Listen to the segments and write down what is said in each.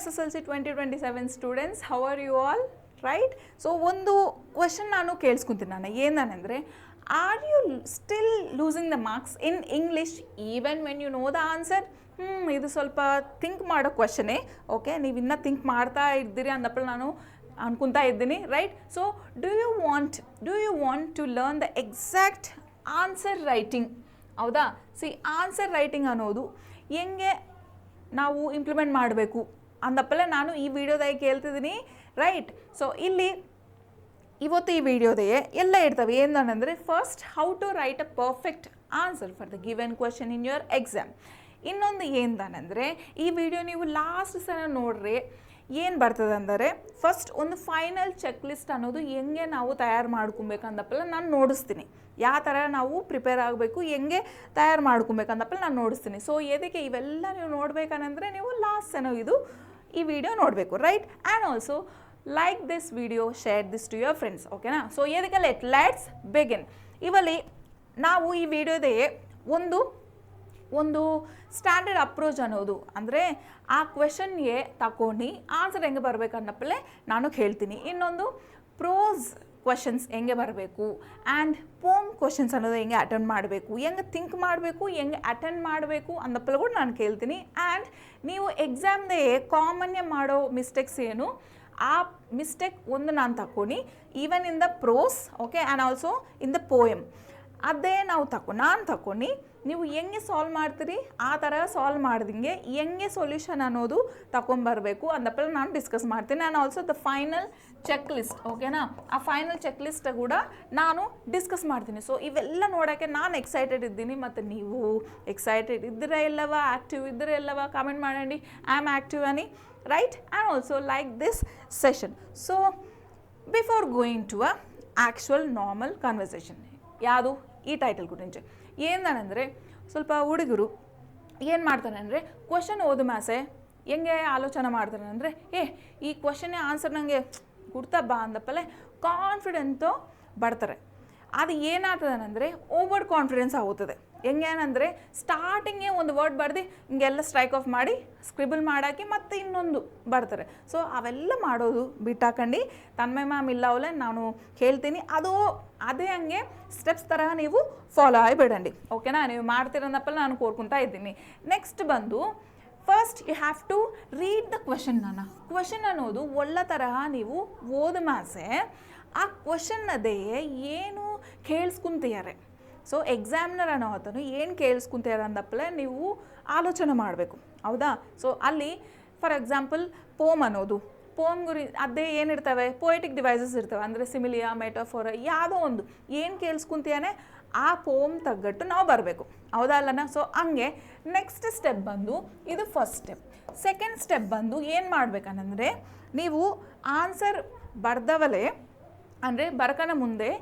SSLC 2027 students, how are you all? Right? So ಒಂದು question ನಾನು ಕೇಳಿಸ್ಕೊಂತೀನಿ ನಾನು ಏನಂದರೆ, are you still losing the marks in English even when you know the answer? ಇದು ಸ್ವಲ್ಪ think ಮಾಡೋ ಕ್ವೆಶನೇ. ಓಕೆ, ನೀವು ಇನ್ನೂ ಥಿಂಕ್ ಮಾಡ್ತಾ ಇದ್ದೀರಿ ಅಂದപ്പോൾ ನಾನು ಅನ್ಕೊತಾ ಇದ್ದೀನಿ. Right? So do you want to learn the exact answer writing? ಹೌದಾ? ಆನ್ಸರ್ ರೈಟಿಂಗ್ ಅನ್ನೋದು ಹೆಂಗೆ ನಾವು ಇಂಪ್ಲಿಮೆಂಟ್ ಮಾಡಬೇಕು ಅಂದಪ್ಪಲ್ಲ ನಾನು ಈ ವಿಡಿಯೋದಾಗ ಕೇಳ್ತಿದ್ದೀನಿ. ರೈಟ್? ಸೊ ಇಲ್ಲಿ ಇವತ್ತು ಈ ವಿಡಿಯೋದಾಗೆ ಎಲ್ಲ ಇರ್ತವೆ. ಏನಂದರೆ, first how to write a perfect answer for the given question in your exam. ಇನ್ನೊಂದು ಏನಂದರೆ, ಈ ವಿಡಿಯೋ ನೀವು ಲಾಸ್ಟ್ ಸಲ ನೋಡ್ರಿ ಏನು ಬರ್ತದೆ ಅಂದರೆ, ಫಸ್ಟ್ ಒಂದು ಫೈನಲ್ ಚೆಕ್ ಲಿಸ್ಟ್ ಅನ್ನೋದು ಹೆಂಗೆ ನಾವು ತಯಾರು ಮಾಡ್ಕೊಬೇಕಂದಪ್ಪಲ್ಲ ನಾನು ನೋಡಿಸ್ತೀನಿ. ಯಾವ ಥರ ನಾವು ಪ್ರಿಪೇರ್ ಆಗಬೇಕು, ಹೆಂಗೆ ತಯಾರು ಮಾಡ್ಕೊಬೇಕಂದಪ್ಪಲ್ಲ ನಾನು ನೋಡಿಸ್ತೀನಿ. ಸೊ ಎದಕ್ಕೆ ಇವೆಲ್ಲ ನೀವು ನೋಡ್ಬೇಕಂದ್ರೆ ನೀವು ಲಾಸ್ಟ್ ಸಲ ಈ ವಿಡಿಯೋ ನೋಡಬೇಕು. Right? And also like this video, share this to your friends. ಓಕೆನಾ? ಸೊ ಎದಕ್ಕೆ ಲೆಟ್ಸ್ ಬಿಗಿನ್. ಇವಲ್ಲಿ ನಾವು ಈ ವಿಡಿಯೋದೇ ಒಂದು ಸ್ಟ್ಯಾಂಡರ್ಡ್ ಅಪ್ರೋಚ್ ಅನ್ನೋದು ಅಂದರೆ ಆ ಕ್ವೆಶನ್ಗೆ ತಗೊಂಡು ಆನ್ಸರ್ ಹೆಂಗೆ ಬರಬೇಕನ್ನಪ್ಪಲ್ಲೇ ನಾನು ಹೇಳ್ತೀನಿ. ಇನ್ನೊಂದು ಪ್ರೋಸ್ ಕ್ವೆಶನ್ಸ್ ಹೆಂಗೆ ಬರಬೇಕು ಆ್ಯಂಡ್ ಪೋಮ್ ಕ್ವೆಶನ್ಸ್ ಅನ್ನೋದು ಹೆಂಗೆ ಅಟೆಂಡ್ ಮಾಡಬೇಕು, ಹೆಂಗೆ ಥಿಂಕ್ ಮಾಡಬೇಕು, ಹೆಂಗೆ ಅಟೆಂಡ್ ಮಾಡಬೇಕು ಅನ್ನಪ್ಪಲ್ಲ ಕೂಡ ನಾನು ಕೇಳ್ತೀನಿ. ಆ್ಯಂಡ್ ನೀವು ಎಕ್ಸಾಮ್ದೇ ಕಾಮನ್ಯ ಮಾಡೋ ಮಿಸ್ಟೇಕ್ಸ್ ಏನು, ಆ ಮಿಸ್ಟೇಕ್ ಒಂದು ನಾನು ತಗೊಂಡು even in the prose, okay, and also in the poem ಅದೇ ನಾನು ತಗೊಂಡು ನೀವು ಹೆಂಗೆ ಸಾಲ್ವ್ ಮಾಡ್ತೀರಿ ಆ ಥರ ಸಾಲ್ವ್ ಮಾಡ್ದಂಗೆ ಹೆಂಗೆ ಸೊಲ್ಯೂಷನ್ ಅನ್ನೋದು ತಗೊಂಬರಬೇಕು ಅಂದಪ್ಪಲ್ಲ ನಾನು ಡಿಸ್ಕಸ್ ಮಾಡ್ತೀನಿ. And also the final check list, ಓಕೆನಾ, ಆ ಫೈನಲ್ ಚೆಕ್ ಲಿಸ್ಟ್ ಕೂಡ ನಾನು ಡಿಸ್ಕಸ್ ಮಾಡ್ತೀನಿ. ಸೊ ಇವೆಲ್ಲ ನೋಡೋಕ್ಕೆ ನಾನು ಎಕ್ಸೈಟೆಡ್ ಇದ್ದೀನಿ. ಮತ್ತು ನೀವು ಎಕ್ಸೈಟೆಡ್ ಇದ್ದರೆ ಇಲ್ಲವ, ಆ್ಯಕ್ಟಿವ್ ಇದ್ದರೆ ಇಲ್ಲವ, ಕಾಮೆಂಟ್ ಮಾಡಿ. ಐ ಆಮ್ ಆ್ಯಕ್ಟಿವ್ ಅನಿ. Right? And also like this session. So before going to a actual normal conversation, ಯಾವುದು ಈ ಟೈಟಲ್ ಗುరించి ಏನಂದರೆ, ಸ್ವಲ್ಪ ಹುಡುಗರು ಏನು ಮಾಡ್ತಾನೆ ಅಂದರೆ, ಕ್ವೆಶನ್ ಓದು ಮ್ಯಾಸೆ ಹೆಂಗೆ ಆಲೋಚನೆ ಮಾಡ್ತಾನೆ ಅಂದರೆ, ಈ ಕ್ವೆಶನ್ನೇ ಆನ್ಸರ್ ನನಗೆ ಗುರ್ತಾ ಬಾ ಅಂದಪ್ಪಲ್ಲೇ ಕಾನ್ಫಿಡೆಂಟು ಬರ್ತಾರೆ. ಅದು ಏನಾಗ್ತದನಂದರೆ ಓವರ್ ಕಾನ್ಫಿಡೆನ್ಸ್ ಆಗುತ್ತದೆ. ಹೆಂಗೇನಂದರೆ, ಸ್ಟಾರ್ಟಿಂಗೇ ಒಂದು ವರ್ಡ್ ಬರ್ದು ಹಿಂಗೆಲ್ಲ ಸ್ಟ್ರೈಕ್ ಆಫ್ ಮಾಡಿ ಸ್ಕ್ರಿಬಲ್ ಮಾಡಾಕಿ ಮತ್ತೆ ಇನ್ನೊಂದು ಬರ್ತಾರೆ. ಸೊ ಅವೆಲ್ಲ ಮಾಡೋದು ಬಿಟ್ಟಾಕಂಡು ತನ್ಮಯ ಮ್ಯಾಮ್ ಇಲ್ಲ ಅವಲೇ ನಾನು ಹೇಳ್ತೀನಿ, ಅದೇ ಹಂಗೆ ಸ್ಟೆಪ್ಸ್ ಥರ ನೀವು ಫಾಲೋ ಆಗಿಬಿಡಂಡಿ. ಓಕೆನಾ? ನೀವು ಮಾಡ್ತೀರನ್ನಪ್ಪಲ್ಲ ನಾನು ಕೋರ್ಕೊತಾ ಇದ್ದೀನಿ. ನೆಕ್ಸ್ಟ್ ಬಂದು first you have to read the question ಅನ್ನೋದು ಒಳ್ಳೆ ತರಹ ನೀವು ಓದ ಮ್ಯಾಸೆ ಆ ಕ್ವೆಶನ್ನದೇ ಏನು ಕೇಳಿಸ್ಕೊಂತೀಯಾರೆ. ಸೊ ಎಕ್ಸಾಮ್ನರ್ ಅನ್ನೋ ಹೊತ್ತನು ಏನು ಕೇಳಿಸ್ಕೊಂತೀಯಾರ ಅಂದಪ್ಪಲೆ ನೀವು ಆಲೋಚನೆ ಮಾಡಬೇಕು. ಹೌದಾ? ಸೊ ಅಲ್ಲಿ ಫಾರ್ ಎಕ್ಸಾಂಪಲ್ ಪೋಮ್ ಅನ್ನೋದು, ಪೋಮ್ ಅದೇ ಏನಿರ್ತವೆ, ಪೊಯೆಟಿಕ್ ಡಿವೈಸಸ್ ಇರ್ತವೆ. ಅಂದರೆ ಸಿಮಿಲಿಯಾ, ಮೆಟಾಫೋರ, ಯಾವುದೋ ಒಂದು ಏನು ಕೇಳಿಸ್ಕೊಂತೀಯಾನೆ ಆ ಪೋಮ್ ತಗ್ಗಟ್ಟು ನಾವು ಬರಬೇಕು. ಹೌದಾ ಅಲ್ಲನ? ಸೊ ಹಂಗೆ ನೆಕ್ಸ್ಟ್ ಸ್ಟೆಪ್ ಬಂದು ಇದು ಫಸ್ಟ್ ಸ್ಟೆಪ್. ಸೆಕೆಂಡ್ ಸ್ಟೆಪ್ ಬಂದು ಏನು ಮಾಡ್ಬೇಕಂದ್ರೆ, ನೀವು ಆನ್ಸರ್ ಬರ್ದವಲೇ ಅಂದರೆ ಬರ್ಕನ ಮುಂದೆ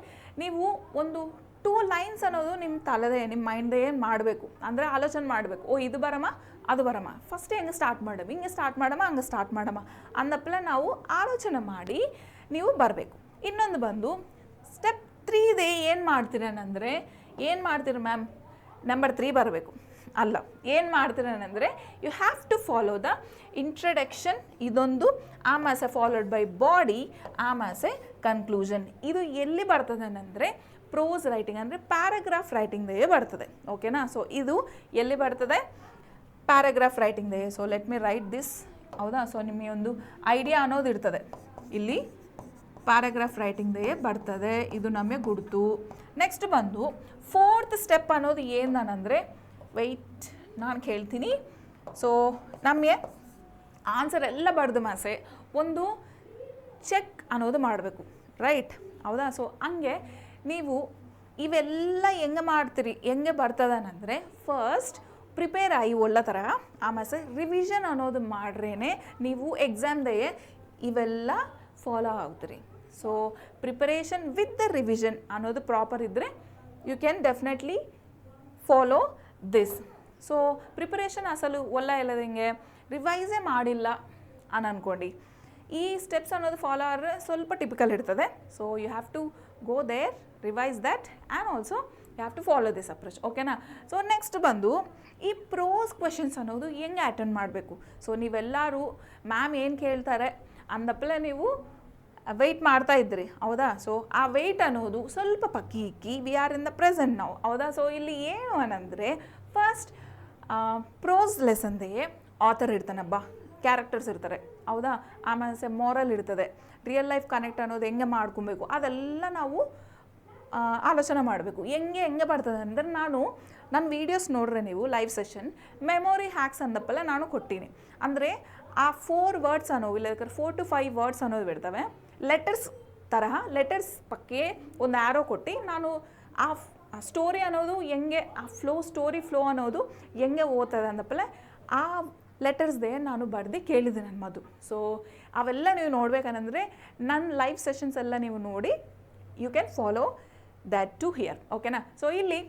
ನೀವು ಒಂದು 2 ಲೈನ್ಸ್ ಅನ್ನೋದು ನಿಮ್ಮ ತಲೆದೇ, ನಿಮ್ಮ ಮೈಂಡ್ದೇ ಮಾಡಬೇಕು. ಅಂದರೆ ಆಲೋಚನೆ ಮಾಡಬೇಕು, ಇದು ಬರಮ್ಮ ಅದು ಬರಮ್ಮ, ಫಸ್ಟ್ ಹೆಂಗೆ ಸ್ಟಾರ್ಟ್ ಮಾಡಮ್ಮ, ಹಿಂಗೆ ಸ್ಟಾರ್ಟ್ ಮಾಡಮ್ಮ, ಹಂಗೆ ಸ್ಟಾರ್ಟ್ ಮಾಡಮ್ಮ ಅಂದಪ್ಪಲೆ ನಾವು ಆಲೋಚನೆ ಮಾಡಿ ನೀವು ಬರಬೇಕು. ಇನ್ನೊಂದು ಬಂದು ಸ್ಟೆಪ್ 3 ಏನು ಮಾಡ್ತೀರನಂದರೆ, ಏನು ಮಾಡ್ತೀರ ಮ್ಯಾಮ್ ನಂಬರ್ 3 ಬರಬೇಕು ಅಲ್ಲ, ಏನು ಮಾಡ್ತೀರನಂದರೆ you have to follow the introduction, ಇದೊಂದು ಆಮ್ಯಾಸ್ ಎ ಫಾಲೋಡ್ ಬೈ ಬಾಡಿ, ಆಮ್ಯಾಸ್ ಎ ಕನ್ಕ್ಲೂಷನ್. ಇದು ಎಲ್ಲಿ ಬರ್ತದನಂದರೆ ಪ್ರೋಸ್ ರೈಟಿಂಗ್ ಅಂದರೆ ಪ್ಯಾರಾಗ್ರಾಫ್ ರೈಟಿಂಗ್ದೇ ಬರ್ತದೆ. ಓಕೆನಾ? ಸೊ ಇದು ಎಲ್ಲಿ ಬರ್ತದೆ? ಪ್ಯಾರಾಗ್ರಾಫ್ ರೈಟಿಂಗ್ದೇ. So let me write this. ಹೌದಾ? ಸೊ ನಿಮಗೆ ಒಂದು ಐಡಿಯಾ ಅನ್ನೋದು ಇರ್ತದೆ. ಇಲ್ಲಿ ಪ್ಯಾರಾಗ್ರಾಫ್ ರೈಟಿಂಗ್ದೇ ಬರ್ತದೆ, ಇದು ನಮಗೆ ಗುರ್ತು. ನೆಕ್ಸ್ಟ್ ಬಂದು 4th ಸ್ಟೆಪ್ ಅನ್ನೋದು ಏನಂದರೆ, ವೆಯ್ಟ್ ನಾನು ಹೇಳ್ತೀನಿ. ಸೊ ನಮಗೆ ಆನ್ಸರ್ ಎಲ್ಲ ಬರೆದು ಮಾಸೆ ಒಂದು ಚೆಕ್ ಅನ್ನೋದು ಮಾಡಬೇಕು. ರೈಟ್? ಹೌದಾ? ಸೊ ಹಂಗೆ ನೀವು ಇವೆಲ್ಲ ಹೆಂಗೆ ಮಾಡ್ತೀರಿ, ಹೆಂಗೆ ಬರ್ತದನಂದರೆ, ಫಸ್ಟ್ ಪ್ರಿಪೇರ್ ಆಗಿ ಒಳ್ಳೆ ಥರ ಆಮೇಲೆ ರಿವಿಷನ್ ಅನ್ನೋದು ಮಾಡ್ರೇ ನೀವು ಎಕ್ಸಾಮ್ದೇ ಇವೆಲ್ಲ ಫಾಲೋ ಆಗ್ತೀರಿ. So preparation with the revision ಅನ್ನೋದು ಪ್ರಾಪರ್ ಇದ್ದರೆ you can definitely follow this. So preparation ಅಸಲು ಇಲ್ಲದಂಗೆ ರಿವೈಸೇ ಮಾಡಿಲ್ಲ ಅನ್ಕೊಂಡು ಈ ಸ್ಟೆಪ್ಸ್ ಅನ್ನೋದು ಫಾಲೋ ಆದರೆ ಸ್ವಲ್ಪ ಟಿಪಿಕಲ್ ಇರ್ತದೆ. So you have to go there, revise that and also have to follow this approach, ಓಕೆನಾ. ಸೊ ನೆಕ್ಸ್ಟ್ ಬಂದು ಈ ಪ್ರೋಸ್ ಕ್ವೆಶನ್ಸ್ ಅನ್ನೋದು ಹೆಂಗೆ ಅಟೆಂಡ್ ಮಾಡಬೇಕು. ಸೊ ನೀವೆಲ್ಲರೂ ಮ್ಯಾಮ್ ಏನು ಕೇಳ್ತಾರೆ ಅಂದಪ್ಪಲೆ ನೀವು ವೆಯ್ಟ್ ಮಾಡ್ತಾ ಇದ್ರಿ, ಹೌದಾ. ಸೊ ಆ ವೆಯ್ಟ್ ಅನ್ನೋದು ಸ್ವಲ್ಪ ಪಕ್ಕಿ ಇಕ್ಕಿ we are in the present ನಾವು, ಹೌದಾ. ಸೊ ಇಲ್ಲಿ ಏನು ಅನ್ನಂದರೆ ಫಸ್ಟ್ ಪ್ರೋಸ್ ಲೆಸನ್ದೇ ಆಥರ್ ಇರ್ತಾನಬ್ಬ, ಕ್ಯಾರೆಕ್ಟರ್ಸ್ ಇರ್ತಾರೆ, ಹೌದಾ. ಆಮೇಲೆ ಮಾರಲ್ ಇರ್ತದೆ, ರಿಯಲ್ ಲೈಫ್ ಕನೆಕ್ಟ್ ಅನ್ನೋದು ಹೆಂಗೆ ಮಾಡ್ಕೊಬೇಕು ಅದೆಲ್ಲ ನಾವು ಆಲೋಚನೆ ಮಾಡಬೇಕು. ಹೆಂಗೆ ಬರ್ತದೆ ಅಂದರೆ ನನ್ನ ವೀಡಿಯೋಸ್ ನೋಡ್ರೆ ನೀವು ಲೈವ್ ಸೆಷನ್ ಮೆಮೊರಿ ಹ್ಯಾಕ್ಸ್ ಅಂದಪ್ಪಲ್ಲ ನಾನು ಕೊಟ್ಟೀನಿ. ಅಂದರೆ ಆ 4 ವರ್ಡ್ಸ್ ಅನ್ನೋವು ಇಲ್ಲ 4 to 5 ವರ್ಡ್ಸ್ ಅನ್ನೋದು ಬಿಡ್ತವೆ, ಲೆಟರ್ಸ್ ತರಹ ಲೆಟರ್ಸ್ ಪಕ್ಕೆ ಒಂದು ಆ್ಯರೋ ಕೊಟ್ಟು ನಾನು ಆ ಸ್ಟೋರಿ ಅನ್ನೋದು ಹೆಂಗೆ ಆ ಸ್ಟೋರಿ ಫ್ಲೋ ಅನ್ನೋದು ಹೆಂಗೆ ಓದ್ತದೆ ಅಂದಪ್ಪಲೆ ಆ ಲೆಟರ್ಸ್ದೇ ನಾನು ಬರೆದು ಕೇಳಿದೆ ನನ್ನ ಮದು. ಸೊ ಅವೆಲ್ಲ ನೀವು ನೋಡ್ಬೇಕಂದ್ರೆ ನನ್ನ ಲೈವ್ ಸೆಷನ್ಸ್ ಎಲ್ಲ ನೀವು ನೋಡಿ you can follow that to here, ಓಕೆನಾ. ಸೊ ಇಲ್ಲಿ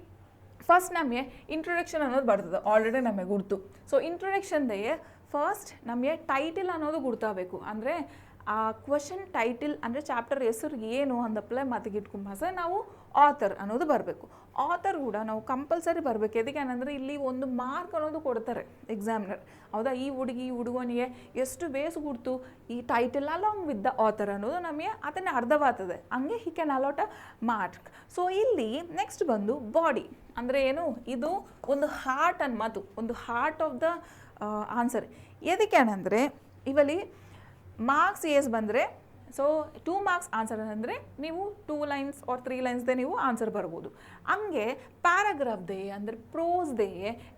ಫಸ್ಟ್ ನಮಗೆ ಇಂಟ್ರೊಡಕ್ಷನ್ ಅನ್ನೋದು ಬರ್ತದೆ, ಆಲ್ರೆಡಿ ನಮಗೆ ಗುರ್ತು. ಸೊ ಇಂಟ್ರೊಡಕ್ಷನ್ದೇ ಫಸ್ಟ್ ನಮಗೆ ಟೈಟಿಲ್ ಅನ್ನೋದು ಗುರ್ತಾಗಬೇಕು. ಅಂದರೆ ಆ ಕ್ವಶನ್ ಟೈಟಿಲ್ ಅಂದರೆ ಚಾಪ್ಟರ್ ಹೆಸರು ಏನು ಅಂದಪ್ಪಲೆ ಮತಿಗಿಟ್ಕೊಂಬಾಸ ನಾವು ಆಥರ್ ಅನ್ನೋದು ಬರಬೇಕು. ಆಥರ್ ಕೂಡ ನಾವು ಕಂಪಲ್ಸರಿ ಬರಬೇಕು. ಎದಕ್ಕೆ ಅಂದರೆ ಇಲ್ಲಿ ಒಂದು ಮಾರ್ಕ್ ಅನ್ನೋದು ಕೊಡ್ತಾರೆ ಎಕ್ಸಾಮಿನರ್, ಹೌದಾ. ಈ ಹುಡುಗನಿಗೆ ಎಷ್ಟು ಬೇಸ್ ಗುರ್ತು ಈ title along with the author ಅನ್ನೋದು ನಮಗೆ ಅದನ್ನೇ ಅರ್ಧವಾಗ್ತದೆ, ಹಂಗೆ he can allot a mark. So ಇಲ್ಲಿ ನೆಕ್ಸ್ಟ್ ಬಂದು ಬಾಡಿ ಅಂದರೆ ಏನು, ಇದು ಒಂದು ಹಾರ್ಟ್ ಅನ್ ಮಾತು, ಒಂದು ಹಾರ್ಟ್ ಆಫ್ ದ ಆನ್ಸರ್. ಎದಕ್ಕೆ ಅಂದರೆ ಇವಲ್ಲಿ ಮಾರ್ಕ್ಸ್ ಬಂದರೆ ಸೊ 2 marks ಆನ್ಸರ್ ಅಂದರೆ ನೀವು 2 lines or 3 linesದೇ ನೀವು ಆನ್ಸರ್ ಬರ್ಬೋದು. ಹಂಗೆ ಪ್ಯಾರಾಗ್ರಾಫ್ದೇ ಅಂದರೆ ಪ್ರೋಸ್ದೇ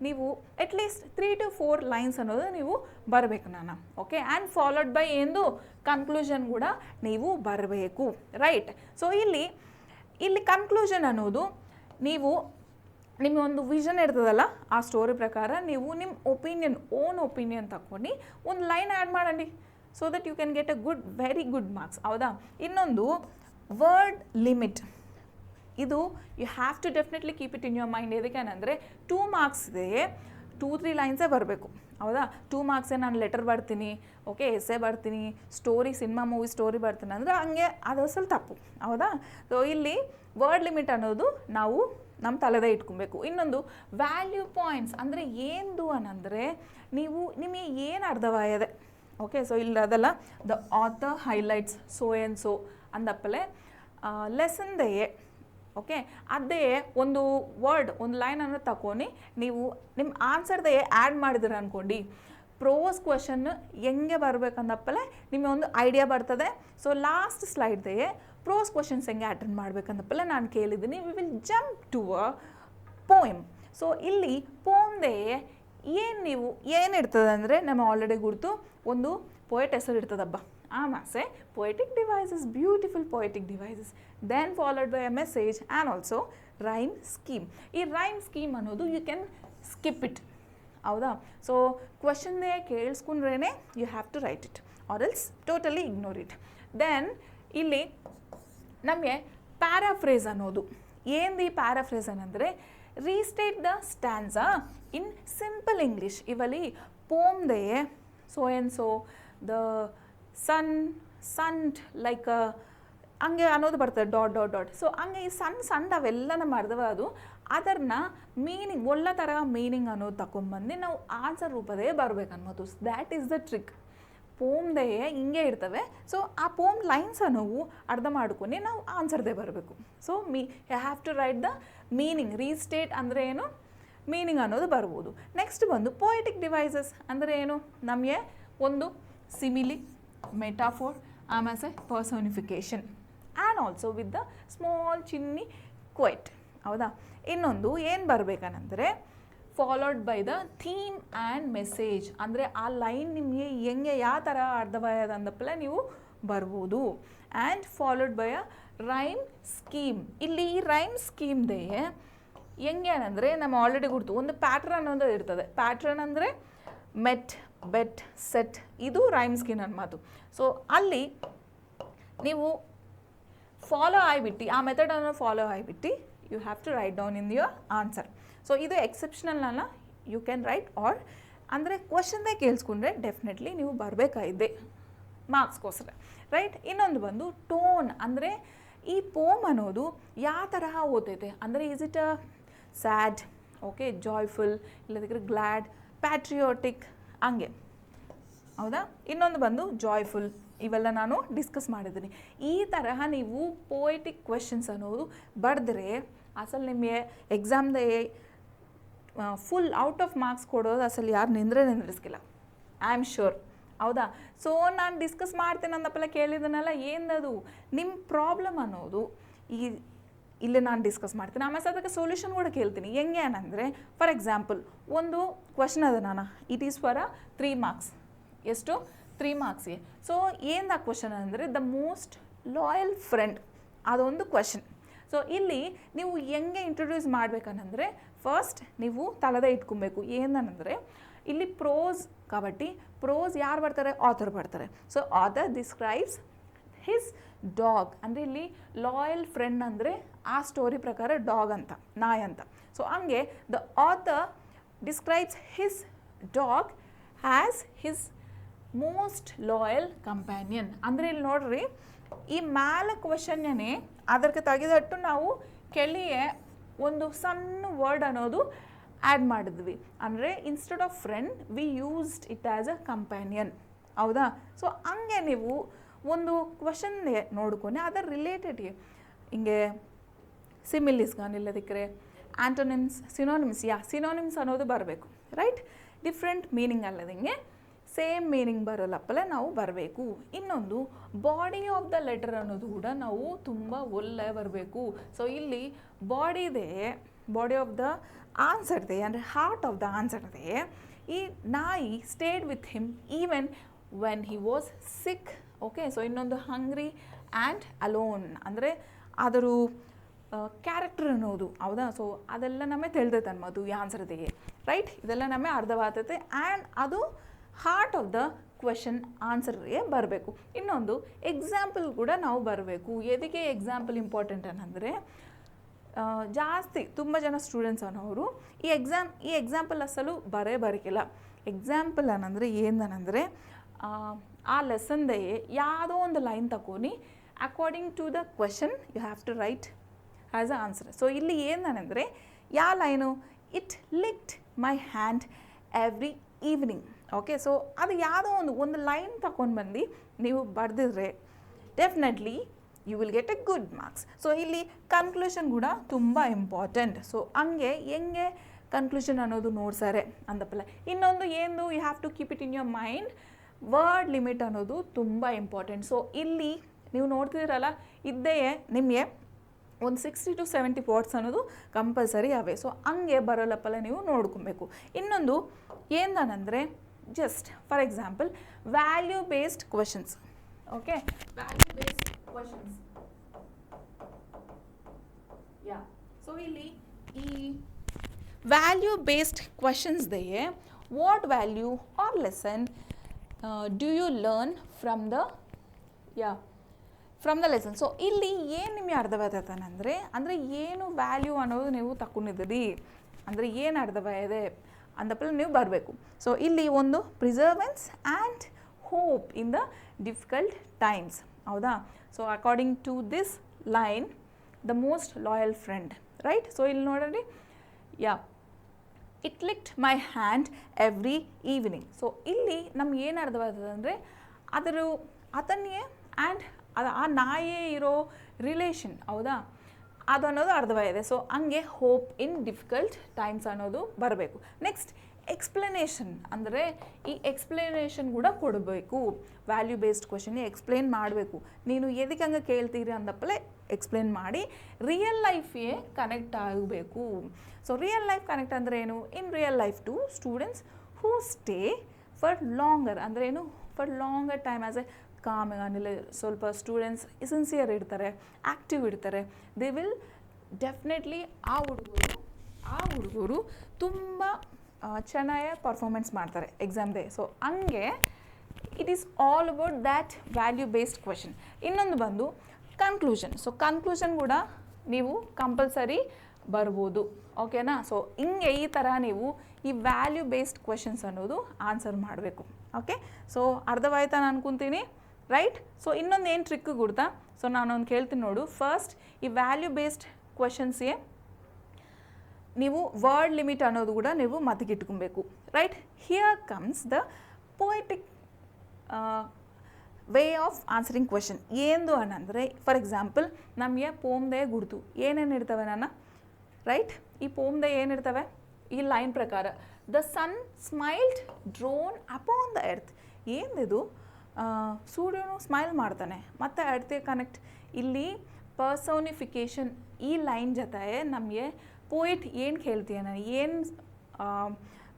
ನೀವು ಅಟ್ಲೀಸ್ಟ್ 3 to 4 lines ಅನ್ನೋದು ನೀವು ಬರಬೇಕು ನಾನು, ಓಕೆ. ಆ್ಯಂಡ್ ಫಾಲೋಡ್ ಬೈ ಎಂದು ಕನ್ಕ್ಲೂಷನ್ ಕೂಡ ನೀವು ಬರಬೇಕು, ರೈಟ್. ಸೊ ಇಲ್ಲಿ ಕನ್ಕ್ಲೂಷನ್ ಅನ್ನೋದು ನೀವು ನಿಮ್ಮೊಂದು ವಿಷನ್ ಇರ್ತದಲ್ಲ ಆ ಸ್ಟೋರಿ ಪ್ರಕಾರ ನೀವು ನಿಮ್ಮ ಓನ್ ಒಪಿನಿಯನ್ ತಗೊಂಡು ಒಂದು ಲೈನ್ ಆ್ಯಡ್ ಮಾಡಂడి, so that you can get a very good marks, ಹೌದಾ. ಇನ್ನೊಂದು ವರ್ಡ್ ಲಿಮಿಟ್, ಇದು you have to definitely keep it in your mind. ಎದಕ್ಕೇನೆಂದರೆ 2 marksದೇ 2-3 ಲೈನ್ಸೇ ಬರಬೇಕು, ಹೌದಾ. 2 marksೇ ನಾನು ಲೆಟರ್ ಬರ್ತೀನಿ, ಓಕೆ, ಎಸ್ಸೆ ಬರ್ತೀನಿ, ಸಿನಿಮಾ ಮೂವಿ ಸ್ಟೋರಿ ಬರ್ತೀನಿ ಅಂದರೆ ಹಂಗೆ ಅದು ಸ್ವಲ್ಪ ತಪ್ಪು, ಹೌದಾ. ಸೊ ಇಲ್ಲಿ ವರ್ಡ್ ಲಿಮಿಟ್ ಅನ್ನೋದು ನಾವು ನಮ್ಮ ತಲೆದೇ ಇಟ್ಕೊಬೇಕು. ಇನ್ನೊಂದು ವ್ಯಾಲ್ಯೂ ಪಾಯಿಂಟ್ಸ್ ಅಂದರೆ ಏನು ಅನ್ನಂದರೆ ನಿಮಗೆ ಏನು ಅರ್ಧವಾಗಿದೆ, ಓಕೆ. ಸೊ ಇಲ್ಲಿ ಅದಲ್ಲ the author highlights so and so ಅಂದಪ್ಪಲೆ ಲೆಸನ್ದೇ, ಓಕೆ. ಅದೇ ಒಂದು ವರ್ಡ್ ಒಂದು ಲೈನನ್ನು ತಗೊಂಡು ನೀವು ನಿಮ್ಮ ಆನ್ಸರ್ದೇ ಆ್ಯಡ್ ಮಾಡಿದ್ರೆ ಅಂದ್ಕೊಂಡು ಪ್ರೋಸ್ ಕ್ವೆಶನ್ ಹೆಂಗೆ ಬರಬೇಕಂದಪ್ಪಲೆ ನಿಮಗೆ ಒಂದು ಐಡಿಯಾ ಬರ್ತದೆ. ಸೊ ಲಾಸ್ಟ್ ಸ್ಲೈಡ್ದೇ ಪ್ರೋಸ್ ಕ್ವೆಶನ್ಸ್ ಹೆಂಗೆ ಅಟೆಂಡ್ ಮಾಡ್ಬೇಕಂದಪ್ಪಲೆ ನಾನು ಕೇಳಿದ್ದೀನಿ. We will jump to a poem. So ಇಲ್ಲಿ ಪೋಮ್ದೇ ಏನಿರ್ತದೆ ಅಂದರೆ ನಮ್ಮ ಆಲ್ರೆಡಿ ಗುರ್ತು ಒಂದು ಪೋಯೆಟ್ ಹೆಸರು ಇರ್ತದಬ್ಬ, ಆ ಮಾಸೆ poetic devices, beautiful poetic devices, then followed by a message and also rhyme scheme. ಈ ರೈಮ್ ಸ್ಕೀಮ್ ಅನ್ನೋದು ಯು ಕ್ಯಾನ್ ಸ್ಕಿಪ್ ಇಟ್, ಹೌದಾ. ಸೊ ಕ್ವೆಶನ್ನೇ ಕೇಳಿಸ್ಕೊಂಡ್ರೇ you have to write it or else totally ignore it. Then ಇಲ್ಲಿ ನಮಗೆ paraphrase ಅನ್ನೋದು ಈ paraphrase ಅನ್ನಂದರೆ restate the stanza in simple English. ಇವಲ್ಲಿ ಪೋಮ್ದೇ so and so the sun like ಹಂಗೆ ಅನ್ನೋದು ಬರ್ತದೆ ಡಾಟ್. ಸೊ ಹಂಗೆ ಈ ಸಣ್ಣ ಅವೆಲ್ಲ ನಮ್ಮ ಅರ್ಧವಾದು ಅದನ್ನ ಮೀನಿಂಗ್ ಒಳ್ಳೆ ಥರ ಮೀನಿಂಗ್ ಅನ್ನೋದು ತಗೊಂಡ್ಬಂದು ನಾವು ಆನ್ಸರ್ ರೂಪದೇ ಬರಬೇಕು ಅನ್ನೋದು. That is the trick. ಪೋಮ್ದೇ ಹಿಂಗೆ ಇರ್ತವೆ. ಸೊ ಆ ಪೋಮ್ ಲೈನ್ಸ್ ಅನ್ನೋವು ಅರ್ಧ ಮಾಡ್ಕೊಂಡು ನಾವು ಆನ್ಸರ್ದೇ ಬರಬೇಕು. So you have to write the meaning. Restate ಅಂದರೆ ಏನು, ಮೀನಿಂಗ್ ಅನ್ನೋದು ಬರ್ಬೋದು. ನೆಕ್ಸ್ಟ್ ಬಂದು ಪೊಯೆಟಿಕ್ ಡಿವೈಸಸ್ ಅಂದರೆ ಏನು, ನಮಗೆ ಒಂದು ಸಿಮಿಲಿ, ಮೆಟಾಫೋರ್, ಆಮೇಲೆ personification and also with the small Chinni quite, ಹೌದಾ. ಇನ್ನೊಂದು ಏನು ಬರಬೇಕಂದ್ರೆ followed by the theme and message. ಅಂದರೆ ಆ ಲೈನ್ ನಿಮಗೆ ಹೆಂಗೆ ಯಾವ ಥರ ಅರ್ಧವಾಯದ ಅಂದಪ್ಪಲೆ ನೀವು ಬರ್ಬೋದು. And followed by a rhyme scheme. ಇಲ್ಲಿ ಈ ರೈಮ್ ಸ್ಕೀಮ್ದೇ ಹೆಂಗೆ ಅಂದರೆ ನಮ್ಮ ಆಲ್ರೆಡಿ ಗುರ್ತು ಒಂದು ಪ್ಯಾಟ್ರನ್ ಅನ್ನೋದು ಇರ್ತದೆ. ಪ್ಯಾಟ್ರನ್ ಅಂದರೆ ಮೆಟ್, ಬೆಟ್, ಸೆಟ್, ಇದು ರೈಮ್ ಸ್ಕೀಮ್ ನನ್ನ ಮಾತು. ಸೊ ಅಲ್ಲಿ ನೀವು ಫಾಲೋ ಆಗಿಬಿಟ್ಟು ಆ ಮೆಥಡನ್ನು ಫಾಲೋ ಆಗಿಬಿಟ್ಟು you have to write down in your answer. So ಇದು ಎಕ್ಸೆಪ್ಷನಲ್ನ ಯು ಕ್ಯಾನ್ ರೈಟ್ ಆರ್ ಅಂದರೆ ಕ್ವಶನ್ದೇ ಕೇಳಿಸ್ಕೊಂಡ್ರೆ ಡೆಫಿನೆಟ್ಲಿ ನೀವು ಬರಬೇಕಾಗಿದೆ ಮಾರ್ಕ್ಸ್ಗೋಸ್ಕರ, ರೈಟ್. ಇನ್ನೊಂದು ಬಂದು ಟೋನ್ ಅಂದರೆ ಈ ಪೋಮ್ ಅನ್ನೋದು ಯಾವ ತರಹ ಓದ್ತೈತೆ ಅಂದರೆ is it a sad, okay, joyful, ಇಲ್ಲದಿದ್ರೆ ಗ್ಲ್ಯಾಡ್, ಪ್ಯಾಟ್ರಿಯೋಟಿಕ್, ಹಂಗೆ ಹೌದಾ. ಇನ್ನೊಂದು ಬಂದು ಜಾಯ್ಫುಲ್, ಇವೆಲ್ಲ ನಾನು ಡಿಸ್ಕಸ್ ಮಾಡಿದ್ದೀನಿ. ಈ ತರಹ ನೀವು ಪೋಯೆಟಿಕ್ ಕ್ವೆಶನ್ಸ್ ಅನ್ನೋದು ಬರೆದ್ರೆ ಅಸಲು ನಿಮಗೆ ಎಕ್ಸಾಮ್ದೇ ಫುಲ್ ಔಟ್ ಆಫ್ ಮಾರ್ಕ್ಸ್ ಕೊಡೋದು ಅಸಲು ಯಾರು ನಿಂದ್ರಿಸ್ಕಿಲ್ಲ, ಐ ಆಮ್ ಶ್ಯೂರ್, ಹೌದಾ. ಸೊ ನಾನು ಡಿಸ್ಕಸ್ ಮಾಡ್ತೀನಿ ಅಂದಪ್ಪಲ್ಲ ಕೇಳಿದನಲ್ಲ, ಏನದು ನಿಮ್ಮ ಪ್ರಾಬ್ಲಮ್ ಅನ್ನೋದು ಇಲ್ಲಿ ನಾನು ಡಿಸ್ಕಸ್ ಮಾಡ್ತೀನಿ. ಆಮೇಲೆ ಅದಕ್ಕೆ ಸೊಲ್ಯೂಷನ್ ಕೂಡ ಕೇಳ್ತೀನಿ. ಹೆಂಗೆ ಏನಂದರೆ ಫಾರ್ ಎಕ್ಸಾಂಪಲ್ ಒಂದು ಕ್ವಶನ್ ಅದ ನಾನು, ಇಟ್ ಈಸ್ ಫಾರ್ 3 ಮಾರ್ಕ್ಸ್. ಎಷ್ಟು? 3 ಮಾರ್ಕ್ಸ್ಗೆ. ಸೊ ಏನು ಕ್ವಶನ್ ಅಂದರೆ ದ ಮೋಸ್ಟ್ ಲಾಯಲ್ ಫ್ರೆಂಡ್, ಅದೊಂದು ಕ್ವಶನ್. ಸೊ ಇಲ್ಲಿ ನೀವು ಹೆಂಗೆ ಇಂಟ್ರೊಡ್ಯೂಸ್ ಮಾಡಬೇಕಂದ್ರೆ ಫಸ್ಟ್ ನೀವು ತಲೆದೇ ಇಟ್ಕೊಬೇಕು. ಏನಂದರೆ ಇಲ್ಲಿ ಪ್ರೋಸ್ కాబట్టి ಪ್ರೋಸ್ ಯಾರು ಬರ್ತಾರೆ? ಆಥರ್ ಬರ್ತಾರೆ. So author describes his dog, ಅಂದರೆ ಇಲ್ಲಿ ಲಾಯಲ್ ಫ್ರೆಂಡ್ ಅಂದರೆ ಆ ಸ್ಟೋರಿ ಪ್ರಕಾರ ಡಾಗ್ ಅಂತ, ನಾಯಿ ಅಂತ. ಸೊ ಹಂಗೆ the author describes his dog has his most loyal companion. ಅಂದರೆ ಇಲ್ಲಿ ನೋಡ್ರಿ, ಈ ಮ್ಯಾಲ ಕ್ವಶನ್ನೇ ಅದಕ್ಕೆ ತೆಗೆದಟ್ಟು ನಾವು ಕೆಳಗೆ ಒಂದು ಸಣ್ಣ ವರ್ಡ್ ಅನ್ನೋದು ಆ್ಯಡ್ ಮಾಡಿದ್ವಿ. ಅಂದರೆ instead of friend we used it as a companion, ಹೌದಾ. ಸೊ ಹಂಗೆ ನೀವು ಒಂದು ಕ್ವಶನ್ಗೆ ನೋಡ್ಕೊಂಡು ಅದರ ರಿಲೇಟೆಡ್ಗೆ ಹಿಂಗೆ ಸಿಮಿಲಿಸ್ ಇಲ್ಲದಿಕ್ಕರೆ ಆ್ಯಂಟೋನಿಮ್ಸ್, ಸಿನೋನಿಮ್ಸ್, ಸಿನೋನಿಮ್ಸ್ ಅನ್ನೋದು ಬರಬೇಕು, ರೈಟ್. ಡಿಫ್ರೆಂಟ್ ಮೀನಿಂಗ್ ಅಲ್ಲದಂಗೆ ಸೇಮ್ ಮೀನಿಂಗ್ ಬರೋಲ್ಲಪ್ಪಲೆ ನಾವು ಬರಬೇಕು. ಇನ್ನೊಂದು ಬಾಡಿ ಆಫ್ ದ ಲೆಟರ್ ಅನ್ನೋದು ಕೂಡ ನಾವು ತುಂಬ ಒಳ್ಳೆ ಬರಬೇಕು. ಸೊ ಇಲ್ಲಿ ಬಾಡಿ ಆಫ್ ದ ಆನ್ಸರ್ದೆ, ಅಂದರೆ ಹಾರ್ಟ್ ಆಫ್ ದ ಆನ್ಸರ್ದೆ, ಈ ನಾಯಿ stayed with him even when he was sick, okay. So ಇನ್ನೊಂದು ಹಂಗ್ರಿ ಆ್ಯಂಡ್ ಅಲೋನ್, ಅಂದರೆ ಅದರ ಕ್ಯಾರೆಕ್ಟರ್ ಅನ್ನೋದು, ಹೌದಾ. ಸೊ ಅದೆಲ್ಲ ನಮಗೆ ತಿಳಿದೈತೆ ಅನ್ಬೋದು ಈ ಆನ್ಸರ್ದಿಗೆ, ರೈಟ್. ಇದೆಲ್ಲ ನಮಗೆ ಅರ್ಥವಾಗ್ತೈತೆ ಆ್ಯಂಡ್ ಅದು ಹಾರ್ಟ್ ಆಫ್ ದ ಕ್ವೆಶನ್ ಆನ್ಸರ್ಗೆ ಬರಬೇಕು. ಇನ್ನೊಂದು ಎಕ್ಸಾಂಪಲ್ ಕೂಡ ನಾವು ಬರಬೇಕು. ಎದಕ್ಕೆ ಎಕ್ಸಾಂಪಲ್ ಇಂಪಾರ್ಟೆಂಟ್ ಅನ್ನಂದರೆ ಜಾಸ್ತಿ ತುಂಬ ಜನ ಸ್ಟೂಡೆಂಟ್ಸ್ ಅನ್ನೋರು ಈ ಎಕ್ಸಾಂಪಲ್ ಅಸಲು ಬರೋಕ್ಕಿಲ್ಲ. ಎಕ್ಸಾಂಪಲ್ ಅನ್ನಂದರೆ ಏನಂದರೆ ಆ ಲೆಸನ್ದೇ ಯಾವುದೋ ಒಂದು ಲೈನ್ ತಗೊಂಡು according to the question you have to write as a answer. So ಇಲ್ಲಿ ಏನಂದರೆ ಯಾವ line, it licked my hand every evening, okay. So ಅದು ಯಾವುದೋ ಒಂದು ಲೈನ್ ತಗೊಂಡು ಬಂದು ನೀವು ಬರೆದಿದ್ರೆ definitely you will get a good marks. So ಇಲ್ಲಿ ಕನ್ಕ್ಲೂಷನ್ ಕೂಡ ತುಂಬ ಇಂಪಾರ್ಟೆಂಟ್. ಸೊ ಹಂಗೆ ಹೆಂಗೆ ಕನ್ಕ್ಲೂಷನ್ ಅನ್ನೋದು ನೋಡ್ಸಾರೆ ಅಂದಪ್ಪಲ್ಲ. ಇನ್ನೊಂದು ಏನು, you have to keep it in your mind, word limit ಅನ್ನೋದು ತುಂಬ ಇಂಪಾರ್ಟೆಂಟ್. ಸೊ ಇಲ್ಲಿ ನೀವು ನೋಡ್ತಿದ್ದೀರಲ್ಲ, ಇದ್ದೇ ನಿಮಗೆ ಒಂದು 60 to 70 ವರ್ಡ್ಸ್ ಅನ್ನೋದು ಕಂಪಲ್ಸರಿ ಅವೆ. ಸೊ ಹಂಗೆ ಬರೋಲ್ಲಪ್ಪಲ್ಲ ನೀವು ನೋಡ್ಕೊಬೇಕು. ಇನ್ನೊಂದು ಏನಂದರೆ just for example value based questions, okay. Value based questions, so ಇಲ್ಲಿ ಈ ವ್ಯಾಲ್ಯೂ ಬೇಸ್ಡ್ ಕ್ವೆಶನ್ಸ್ದೇ what value are lesson do you learn from the lesson. So ಇಲ್ಲಿ ಏನು ನಿಮಗೆ ಅರ್ಥವಾಗ್ತೈತಂದರೆ ಅಂದರೆ ಏನು ವ್ಯಾಲ್ಯೂ ಅನ್ನೋದು ನೀವು ತಗೊಂಡಿದ್ದೀರಿ, ಅಂದರೆ ಏನು ಅರ್ಥವಾಗಿದೆ ಅಂದಪ್ಪಲ್ಲ ನೀವು ಬರಬೇಕು. ಸೊ ಇಲ್ಲಿ ಒಂದು perseverance and hope in the difficult times, ಹೌದಾ. So according to this line the most loyal friend, right. So ಇಲ್ಲಿ ನೋಡ್ರಿ, it licked my hand every evening. So ಇಲ್ಲಿ ನಮ್ಗೆ ಏನು ಅರ್ಥವಾಗ್ತದೆ ಅಂದರೆ ಅದನ್ನೇ ಆ್ಯಂಡ್ ಆ ನಾಯೇ ಇರೋ ರಿಲೇಷನ್, ಹೌದಾ, ಅದು ಅನ್ನೋದು ಅರ್ಥವಾಗಿದೆ. ಸೊ ಹಂಗೆ ಹೋಪ್ ಇನ್ ಡಿಫಿಕಲ್ಟ್ ಟೈಮ್ಸ್ ಅನ್ನೋದು ಬರಬೇಕು. ನೆಕ್ಸ್ಟ್ ಎಕ್ಸ್ಪ್ಲನೇಷನ್, ಅಂದರೆ ಈ ಎಕ್ಸ್ಪ್ಲನೇಷನ್ ಕೂಡ ಕೊಡಬೇಕು. ವ್ಯಾಲ್ಯೂ ಬೇಸ್ಡ್ ಕ್ವೆಶನ್ಗೆ ಎಕ್ಸ್ಪ್ಲೇನ್ ಮಾಡಬೇಕು. ನೀನು ಎದಕ್ಕೆ ಹಂಗೆ ಕೇಳ್ತೀರಿ ಅಂದಪ್ಪಲೆ ಎಕ್ಸ್ಪ್ಲೇನ್ ಮಾಡಿ ರಿಯಲ್ ಲೈಫ್ಗೆ ಕನೆಕ್ಟ್ ಆಗಬೇಕು. ಸೊ ರಿಯಲ್ ಲೈಫ್ ಕನೆಕ್ಟ್ ಅಂದರೆ ಏನು? In real life to students who stay for longer, ಅಂದರೆ ಏನು, for longer time as a calm, ಏನಿಲ್ಲ ಸ್ವಲ್ಪ ಸ್ಟೂಡೆಂಟ್ಸ್ ಸಿನ್ಸಿಯರ್ ಇರ್ತಾರೆ, ಆ್ಯಕ್ಟಿವ್ ಇರ್ತಾರೆ, ದೇ ವಿಲ್ ಡೆಫಿನೆಟ್ಲಿ ಆ ಹುಡುಗರು ತುಂಬ ಚೆನ್ನಾಗಿ ಪರ್ಫಾರ್ಮೆನ್ಸ್ ಮಾಡ್ತಾರೆ ಎಕ್ಸಾಮ್ದೇ. ಸೊ ಹಂಗೆ it is all about that value based question. ಇನ್ನೊಂದು ಬಂದು ಕನ್ಕ್ಲೂಷನ್. ಸೊ ಕನ್ಕ್ಲೂಷನ್ ಕೂಡ ನೀವು ಕಂಪಲ್ಸರಿ ಬರ್ಬೋದು, ಓಕೆನಾ. ಸೊ ಹಿಂಗೆ ಈ ಥರ ನೀವು ಈ ವ್ಯಾಲ್ಯೂ ಬೇಸ್ಡ್ ಕ್ವೆಶನ್ಸ್ ಅನ್ನೋದು ಆನ್ಸರ್ ಮಾಡಬೇಕು, ಓಕೆ. ಸೊ ಅರ್ಥವಾಯ್ತಾ ನಾನು ಅನ್ಕೊತೀನಿ. ರೈಟ್. ಸೊ ಇನ್ನೊಂದು ಏನು ಟ್ರಿಕ್ ಗುರ್ತಾ, ಸೊ ನಾನೊಂದು ಕೇಳ್ತೀನಿ ನೋಡು. ಫಸ್ಟ್ ಈ ವ್ಯಾಲ್ಯೂ ಬೇಸ್ಡ್ ಕ್ವಶನ್ಸ್ಗೆ ನೀವು ವರ್ಡ್ ಲಿಮಿಟ್ ಅನ್ನೋದು ಕೂಡ ನೀವು ಮತಿಗಿಟ್ಕೊಬೇಕು. Right. Here comes the poetic way of answering question. ಏನು ಅನ್ನಂದರೆ ಫಾರ್ ಎಕ್ಸಾಂಪಲ್ ನಮಗೆ ಪೋಮ್ದೇ ಗುರ್ತು ಏನೇನು ಇರ್ತವೆ ನನ್ನ, ರೈಟ್. ಈ ಪೋಮ್ದೇ ಏನಿರ್ತವೆ ಈ ಲೈನ್ ಪ್ರಕಾರ, the sun smiled down upon the earth. ಏನಿದು, ಸೂರ್ಯನು ಸ್ಮೈಲ್ ಮಾಡ್ತಾನೆ ಮತ್ತು ಎರ್ತ್ಗೆ ಕನೆಕ್ಟ್. ಇಲ್ಲಿ ಪರ್ಸೋನಿಫಿಕೇಷನ್ ಈ ಲೈನ್ ಜೊತೆ ನಮಗೆ ಪೋಯಿಟ್ ಏನು ಕೇಳ್ತೀಯ, ಏನು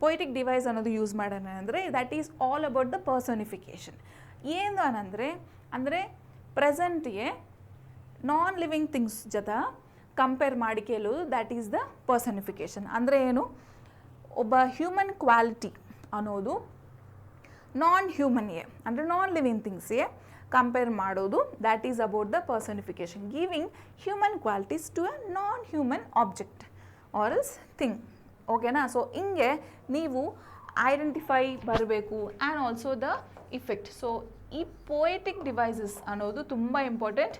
ಪೊಯಿಟಿಕ್ ಡಿವೈಸ್ ಅನ್ನೋದು ಯೂಸ್ ಮಾಡೋಣ ಅಂದರೆ that is all about the personification. ಏನು ಅಂದರೆ ಪ್ರೆಸೆಂಟ್ಗೆ ನಾನ್ ಲಿವಿಂಗ್ ಥಿಂಗ್ಸ್ ಜೊತೆ ಕಂಪೇರ್ ಮಾಡಿ ಕೇಳೋದು, ದ್ಯಾಟ್ ಈಸ್ ದ ಪರ್ಸನಿಫಿಕೇಷನ್. ಅಂದರೆ ಏನು, ಒಬ್ಬ ಹ್ಯೂಮನ್ ಕ್ವಾಲಿಟಿ ಅನ್ನೋದು ನಾನ್ ಹ್ಯೂಮನ್ಗೆ ಅಂದರೆ ನಾನ್ ಲಿವಿಂಗ್ ಥಿಂಗ್ಸ್ಗೆ ಕಂಪೇರ್ ಮಾಡೋದು, that is about the personification. Giving human qualities to a non human object or else thing. ಓಕೆನಾ. ಸೊ ಹಿಂಗೆ ನೀವು ಐಡೆಂಟಿಫೈ ಬರಬೇಕು and also the effect. So ಈ ಪೊಯೆಟಿಕ್ ಡಿವೈಸಸ್ ಅನ್ನೋದು ತುಂಬ ಇಂಪಾರ್ಟೆಂಟ್.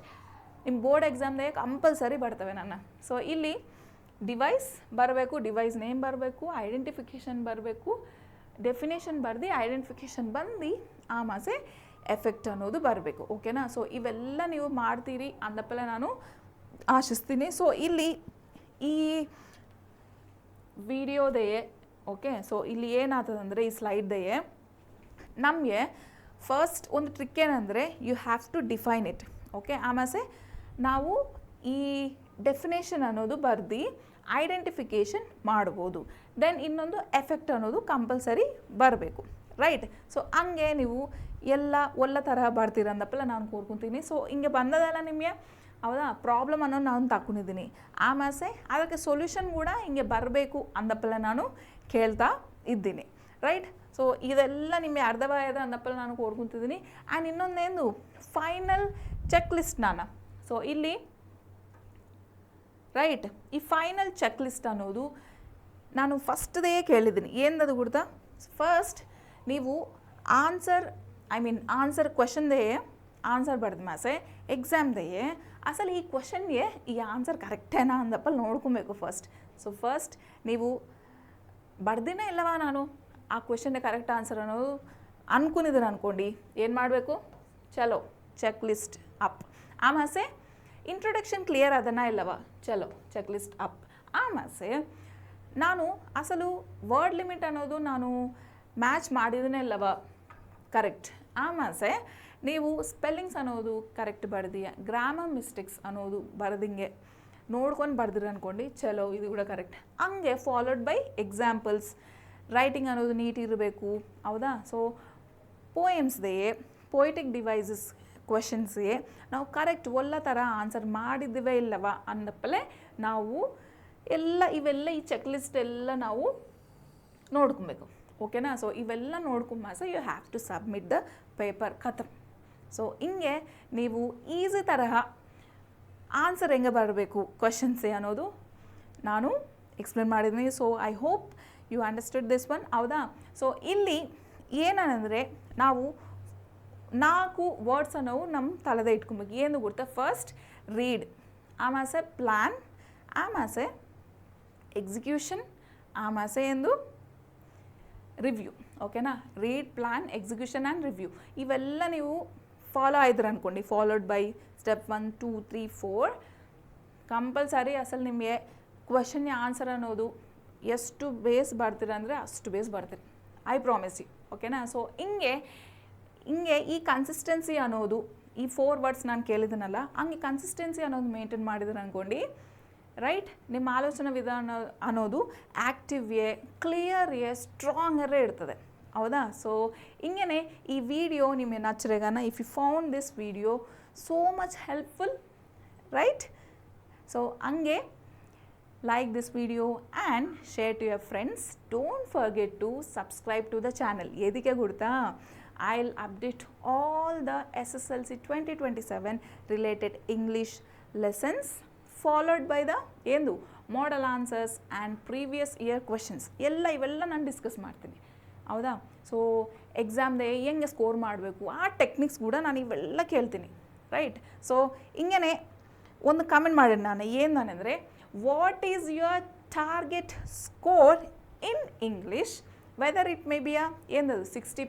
ನಿಮ್ಮ ಬೋರ್ಡ್ ಎಕ್ಸಾಮ್ದಾಗ ಕಂಪಲ್ಸರಿ ಬರ್ತವೆ ನನ್ನ. ಸೊ ಇಲ್ಲಿ ಡಿವೈಸ್ ಬರಬೇಕು, ಡಿವೈಸ್ ನೇಮ್ ಬರಬೇಕು, ಐಡೆಂಟಿಫಿಕೇಷನ್ ಬರಬೇಕು, ಡೆಫಿನೇಷನ್ ಬರ್ದು ಐಡೆಂಟಿಫಿಕೇಷನ್ ಬಂದು ಆಮಾಸೆ ಎಫೆಕ್ಟ್ ಅನ್ನೋದು ಬರಬೇಕು. ಓಕೆನಾ. ಸೊ ಇವೆಲ್ಲ ನೀವು ಮಾಡ್ತೀರಿ ಅಂದಪ್ಪಲ್ಲ ನಾನು ಆಶಿಸ್ತೀನಿ. ಸೊ ಇಲ್ಲಿ ಈ ವಿಡಿಯೋದೆಯೇ ಓಕೆ. ಸೊ ಇಲ್ಲಿ ಏನಾಗ್ತದಂದರೆ ಈ ಸ್ಲೈಡ್ದೆಯೇ ನಮಗೆ ಫಸ್ಟ್ ಒಂದು ಟ್ರಿಕ್ ಏನಂದರೆ you have to define it. Okay. ಆಮೇಲೆ ನಾವು ಈ ಡೆಫಿನೇಷನ್ ಅನ್ನೋದು ಬರ್ದು ಐಡೆಂಟಿಫಿಕೇಷನ್ ಮಾಡ್ಬೋದು. ದೆನ್ ಇನ್ನೊಂದು ಎಫೆಕ್ಟ್ ಅನ್ನೋದು ಕಂಪಲ್ಸರಿ ಬರಬೇಕು. ರೈಟ್. ಸೊ ಹಂಗೆ ನೀವು ಎಲ್ಲ ಒಳ್ಳೆ ತರಹ ಬರ್ತೀರಂದಪ್ಪಲ್ಲ ನಾನು ಕೋರ್ಕೊತೀನಿ. ಸೊ ಹಿಂಗೆ ಬಂದದಲ್ಲ ನಿಮಗೆ ಹೌದಾ ಪ್ರಾಬ್ಲಮ್ ಅನ್ನೋದು ನಾನು ತಗೊಂಡಿದ್ದೀನಿ. ಆಮೇಲೆ ಅದಕ್ಕೆ ಸೊಲ್ಯೂಷನ್ ಕೂಡ ಹಿಂಗೆ ಬರಬೇಕು ಅಂದಪ್ಪಲ್ಲ ನಾನು ಕೇಳ್ತಾ ಇದ್ದೀನಿ. ರೈಟ್. ಸೊ ಇದೆಲ್ಲ ನಿಮಗೆ ಅರ್ಧವಾಯದ ಅಂದಪ್ಪಲ್ಲ ನಾನು ಕೋರ್ಕೊತಿದ್ದೀನಿ. ಆ್ಯಂಡ್ ಇನ್ನೊಂದೇನು ಫೈನಲ್ ಚೆಕ್ ಲಿಸ್ಟ್ ನಾನು. ಸೊ ಇಲ್ಲಿ ರೈಟ್ ಈ ಫೈನಲ್ ಚೆಕ್ ಲಿಸ್ಟ್ ಅನ್ನೋದು ನಾನು ಫಸ್ಟ್ದೇ ಕೇಳಿದ್ದೀನಿ. ಏನದು ಗುರ್ತಾ, ಫಸ್ಟ್ ನೀವು ಆನ್ಸರ್ ಕ್ವೆಶನ್ದೇ ಆನ್ಸರ್ ಬರೆದ ಮಾಸೆ ಎಕ್ಸಾಮ್ದೆಯೇ ಅಸಲು ಈ ಕ್ವೆಶನ್ಗೆ ಈ ಆನ್ಸರ್ ಕರೆಕ್ಟೇನಾ ಅಂದಪ್ಪಲ್ಲಿ ನೋಡ್ಕೊಬೇಕು ಫಸ್ಟ್. ಸೊ ಫಸ್ಟ್ ನೀವು ಬರ್ದಿನೇ ಇಲ್ಲವಾ ನಾನು ಆ ಕ್ವೆಶನ್ಗೆ ಕರೆಕ್ಟ್ ಆನ್ಸರ್ ಅನ್ನೋದು ಅನ್ಕೊಂಡಿದ್ದೀನಿ ಅಂದ್ಕೊಂಡು ಏನು ಮಾಡಬೇಕು, ಚಲೋ ಚೆಕ್ ಲಿಸ್ಟ್ ಅಪ್. ಆಮಾಸೆ ಇಂಟ್ರೊಡಕ್ಷನ್ ಕ್ಲಿಯರ್ ಅದನ್ನ ಇಲ್ಲವಾ, ಚಲೋ ಚೆಕ್ ಲಿಸ್ಟ್ ಅಪ್. ಆಮಾಸೆ ನಾನು ಅಸಲು ವರ್ಡ್ ಲಿಮಿಟ್ ಅನ್ನೋದು ನಾನು ಮ್ಯಾಚ್ ಮಾಡಿದನೇ ಇಲ್ಲವ, ಕರೆಕ್ಟ್. ಆಮಾಸೆ ನೀವು ಸ್ಪೆಲ್ಲಿಂಗ್ಸ್ ಅನ್ನೋದು ಕರೆಕ್ಟ್ ಬರ್ದೀಯ, ಗ್ರಾಮರ್ ಮಿಸ್ಟೇಕ್ಸ್ ಅನ್ನೋದು ಬರ್ದಿಂಗೆ ನೋಡ್ಕೊಂಡು ಬರ್ದಿರ ಅಂದ್ಕೊಂಡು ಚಲೋ ಇದು ಕೂಡ ಕರೆಕ್ಟ್. ಹಂಗೆ ಫಾಲೋಡ್ ಬೈ ಎಕ್ಸಾಂಪಲ್ಸ್. ರೈಟಿಂಗ್ ಅನ್ನೋದು ನೀಟ್ ಇರಬೇಕು ಹೌದಾ. ಸೊ ಪೋಯಮ್ಸ್ದೆಯೇ ಪೊಯಿಟಿಕ್ ಡಿವೈಸಸ್ ಕ್ವೆಶನ್ಸ್ಗೆ ನಾವು ಕರೆಕ್ಟ್ ಒಳ್ಳೆ ಥರ ಆನ್ಸರ್ ಮಾಡಿದ್ದೀವೇ ಇಲ್ಲವ ಅನ್ನಪ್ಪಲೆ ನಾವು ಇವೆಲ್ಲ ಈ ಚೆಕ್ ಲಿಸ್ಟ್ ಎಲ್ಲ ನಾವು ನೋಡ್ಕೊಬೇಕು. ಓಕೆನಾ. ಸೊ ಇವೆಲ್ಲ ನೋಡ್ಕೊಂಬಾಸ you have to submit the paper ಖತಮ್. ಸೊ ಹಿಂಗೆ ನೀವು ಈಸಿ ತರಹ ಆನ್ಸರ್ ಹೆಂಗೆ ಬರಬೇಕು ಕ್ವೆಶನ್ಸೇ ಅನ್ನೋದು ನಾನು ಎಕ್ಸ್ಪ್ಲೇನ್ ಮಾಡಿದ್ದೀನಿ. So I hope you understood this one ಹೌದಾ. ಸೊ ಇಲ್ಲಿ ಏನಂದರೆ ನಾವು 4 ವರ್ಡ್ಸ್ ಅನ್ನೋವು ನಮ್ಮ ತಲೆದೇ ಇಟ್ಕೊಬೇಕು. ಏನು ಗೊತ್ತಾ, ಫಸ್ಟ್ ರೀಡ್, ಆಮಾಸೆ ಪ್ಲ್ಯಾನ್, ಆಮಾಸೆ ಎಕ್ಸಿಕ್ಯೂಷನ್, ಆಮಾಸೆ ಎಂದು ರಿವ್ಯೂ. ಓಕೆನಾ. Read, plan, execution and review ಇವೆಲ್ಲ ನೀವು ಫಾಲೋ ಆಯ್ದ್ರೆ ಅಂದ್ಕೊಂಡು ಫಾಲೋಡ್ ಬೈ ಸ್ಟೆಪ್ 1 2 3 4 ಕಂಪಲ್ಸರಿ ಅಸಲು ನಿಮಗೆ ಕ್ವೆಶನ್ ಆನ್ಸರ್ ಅನ್ನೋದು ಎಷ್ಟು ಬೇಸ್ ಬರ್ತೀರ ಅಂದರೆ ಅಷ್ಟು ಬೇಸ್ ಬರ್ತೀರಿ, ಐ ಪ್ರಾಮಿಸ್ ಯು. ಓಕೆನಾ. ಸೊ ಹಿಂಗೆ ಈ ಕನ್ಸಿಸ್ಟೆನ್ಸಿ ಅನ್ನೋದು ಈ 4 ವರ್ಡ್ಸ್ ನಾನು ಕೇಳಿದ್ದೀನಲ್ಲ ಹಂಗೆ ಕನ್ಸಿಸ್ಟೆನ್ಸಿ ಅನ್ನೋದು ಮೇಂಟೈನ್ ಮಾಡಿದ್ರೆ ಅಂದ್ಕೊಂಡು ರೈಟ್ ನಿಮ್ಮ ಆಲೋಚನಾ ವಿಧಾನ ಅನ್ನೋದು ಆ್ಯಕ್ಟಿವ್ ಎ ಕ್ಲಿಯರ್ ಎ ಸ್ಟ್ರಾಂಗರೇ ಇರ್ತದೆ ಹೌದಾ. ಸೊ ಹಿಂಗೆ ಈ ವಿಡಿಯೋ ನಿಮಗೆ ನಚ್ಚರೆಗಾನ if you found this video so much helpful right. So ಹಂಗೆ like this video and share to your friends. Don't forget to subscribe to the channel. edike gurta I'll update all the SSLC 2027 related English lessons followed by the model answers and previous year questions. ella ivella ನಾನು discuss ಮಾಡ್ತೀನಿ ಹೌದಾ? So ಎಕ್ಸಾಮ್ದೆ ಹೆಂಗೆ score ಮಾಡಬೇಕು ಆ techniques ಕೂಡ ನಾನು ಇವೆಲ್ಲ ಕೇಳ್ತೀನಿ, ರೈಟ್? ಸೊ ಹಿಂಗೇ ಒಂದು ಕಮೆಂಟ್ ಮಾಡಿ ನಾನು what is your target score in English, whether it may be ಏನದು 60+,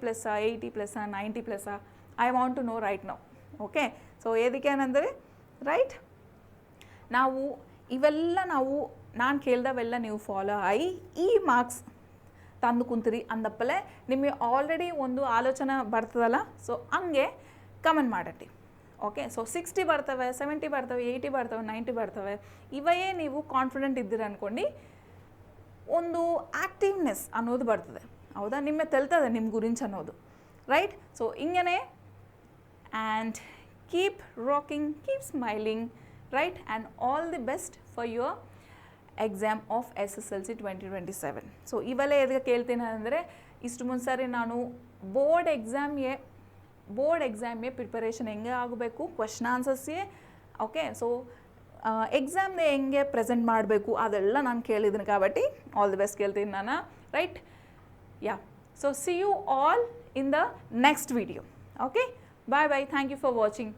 80+, 90+, I want to know right now. Okay, so ಏದಕ್ಕೆ ಏನಂದರೆ ರೈಟ್, ನಾವು ಇವೆಲ್ಲ ನಾನು ಕೇಳ್ದವೆಲ್ಲ ನೀವು ಫಾಲೋ ಆಗಿ ಈ ಮಾರ್ಕ್ಸ್ ತಂದು ಕುಂತೀರಿ ಅಂದಪ್ಪಲೆ ನಿಮಗೆ ಆಲ್ರೆಡಿ ಒಂದು ಆಲೋಚನೆ ಬರ್ತದಲ್ಲ, ಸೊ ಹಂಗೆ ಕಮೆಂಟ್ ಮಾಡಟ್ಟಿ. ಓಕೆ, ಸೊ 60 ಬರ್ತವೆ, 70 ಬರ್ತವೆ, 80 ಬರ್ತವೆ, 90 ಬರ್ತವೆ, ಇವೇ ನೀವು ಕಾನ್ಫಿಡೆಂಟ್ ಇದ್ದೀರ ಅಂದ್ಕೊಂಡು ಒಂದು ಆ್ಯಕ್ಟಿವ್ನೆಸ್ ಅನ್ನೋದು ಬರ್ತದೆ, ಹೌದಾ? ನಿಮಗೆ ತೆಲ್ತದೆ ನಿಮ್ಮ ಗುరించి ಅನ್ನೋದು, ರೈಟ್? ಸೊ ಹಿಂಗೇ and keep rocking, keep smiling, right? And all the best for your exam of SSLC 2027. So ಇವೆಲ್ಲ ಎದಕ್ಕೆ ಕೇಳ್ತೀನಿ ಅಂದರೆ, ಇಷ್ಟು ಮುಂಚೆ ನಾನು ಬೋರ್ಡ್ ಎಕ್ಸಾಮ್ಗೆ ಪ್ರಿಪರೇಷನ್ ಹೆಂಗೆ ಆಗಬೇಕು, ಕ್ವೆಶ್ಚನ್ ಆನ್ಸರ್ಸ್ಗೆ, ಓಕೆ? ಸೊ ಎಕ್ಸಾಮ್ನ ಹೆಂಗೆ ಪ್ರೆಸೆಂಟ್ ಮಾಡಬೇಕು ಅದೆಲ್ಲ ನಾನು ಕೇಳಿದ್ದೀನಿ కాబట్టి ಆಲ್ ದಿ ಬೆಸ್ಟ್ ಕೇಳ್ತೀನಿ ನಾನು, right? Yeah, so see you all in the next video. Okay, bye bye, thank you for watching.